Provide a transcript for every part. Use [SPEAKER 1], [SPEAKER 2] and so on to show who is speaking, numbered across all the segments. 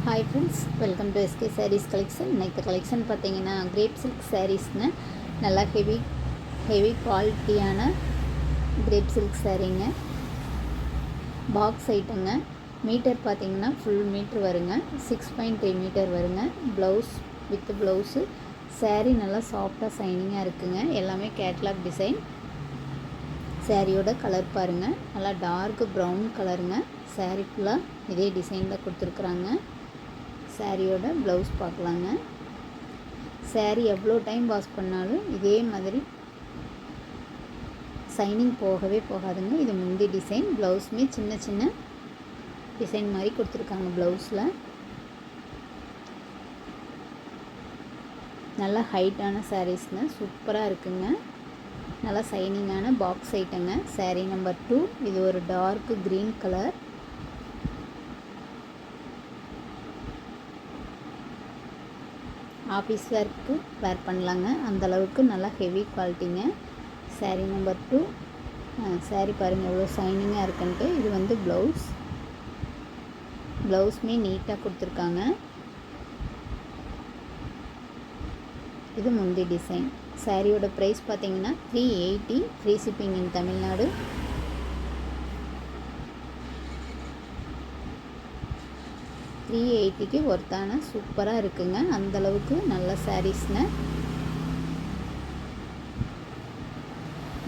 [SPEAKER 1] Hi friends, welcome to SK saris collection. இன்னைக்கு collection பார்த்தீங்கன்னா crepe silk சாரீஸ்னு நல்லா ஹெவி குவாலிட்டியான கிரேப் சில்க் சாரீங்க. பாக்ஸ் ஐட்டங்க. மீட்டர் பார்த்தீங்கன்னா ஃபுல் மீட்ரு வருங்க. 6.3 மீட்டர் வருங்க. Blouse with blouse. சாரீ நல்லா சாஃப்டாக சைனிங்காக இருக்குங்க. எல்லாமே கேட்லாக் டிசைன். சாரியோட கலர் பாருங்கள், நல்லா டார்க் ப்ரௌன் கலருங்க. சாரீ ஃபுல்லாக இதே டிசைனில் கொடுத்துருக்குறாங்க. சாரியோட ப்ளவுஸ் பார்க்கலாங்க. சாரீ எவ்வளோ டைம் வாஷ் பண்ணாலும் இதே மாதிரி சைனிங் போகவே போகாதுங்க. இது முந்தி டிசைன். ப்ளவுஸுமே சின்ன சின்ன டிசைன் மாதிரி கொடுத்துருக்காங்க. ப்ளவுஸில் நல்லா ஹைட்டான சாரீஸ்ங்க. சூப்பராக இருக்குங்க. நல்லா சைனிங்கான பாக்ஸ் ஐட்டங்க. சாரீ நம்பர் 2. இது ஒரு டார்க் க்ரீன் கலர். ஆஃபீஸ் வேர்க்கு வேர் பண்ணலாங்க. அந்தளவுக்கு நல்லா ஹெவி குவாலிட்டிங்க. சாரீ நம்பர் 2. சாரீ பாருங்கள் எவ்வளோ சைனிங்காக இருக்குன்ட்டு. இது வந்து ப்ளவுஸுமே நீட்டாக கொடுத்துருக்காங்க. இது முந்தி டிசைன். சாரியோட ப்ரைஸ் பார்த்தீங்கன்னா 380. Free shipping in Tamil Nadu. $380க்கு ஒர்த்தான சூப்பராக இருக்குங்க. அந்தளவுக்கு நல்ல சாரீஸ்ங்க.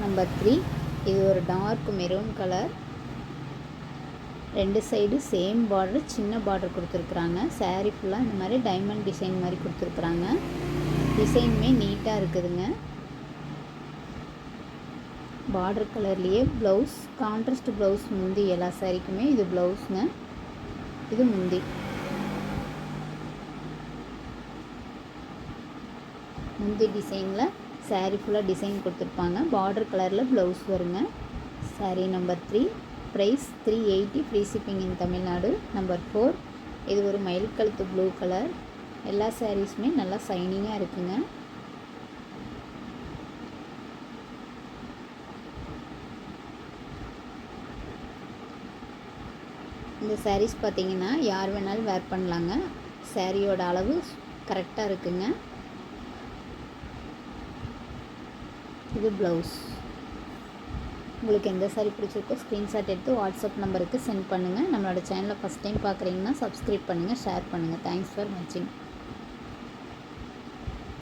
[SPEAKER 1] நம்பர் 3. இது ஒரு dark maroon colour. 2 side same border, சின்ன பார்டர் கொடுத்துருக்குறாங்க. சாரீ ஃபுல்லாக இந்த மாதிரி டைமண்ட் டிசைன் மாதிரி கொடுத்துருக்குறாங்க. டிசைனுமே நீட்டாக இருக்குதுங்க. பார்டர் கலர்லேயே ப்ளவுஸ், கான்ட்ராஸ்ட் ப்ளவுஸ் முந்தி எல்லா சாரீக்குமே இது ப்ளவுஸுங்க. இது முந்தி. முந்தி டிசைனில் சாரீ ஃபுல்லாக டிசைன் கொடுத்துருப்பாங்க. பார்டர் கலரில் ப்ளவுஸ் வருங்க. Sari number 3. Price 380. Free shipping in Tamil Nadu. Number 4. இது ஒரு மயில் கழுத்து ப்ளூ கலர். எல்லா சாரீஸுமே நல்லா சைனிங்காக இருக்குங்க. இந்த சாரீஸ் பார்த்தீங்கன்னா யார் வேணாலும் வேர் பண்ணலாங்க. சாரியோட அளவு கரெக்டாக இருக்குங்க. இது ப்ளவுஸ். உங்களுக்கு எந்த சாரீ பிடிச்சிருக்கோ ஸ்க்ரீன்ஷாட் எடுத்து வாட்ஸ்அப் நம்பருக்கு சென்ட் பண்ணுங்கள். நம்மளோட சேனலை ஃபஸ்ட் டைம் பார்க்குறீங்கன்னா சப்ஸ்கிரைப் பண்ணுங்கள், ஷேர் பண்ணுங்கள். தேங்க்ஸ் ஃபார் வாட்சிங்.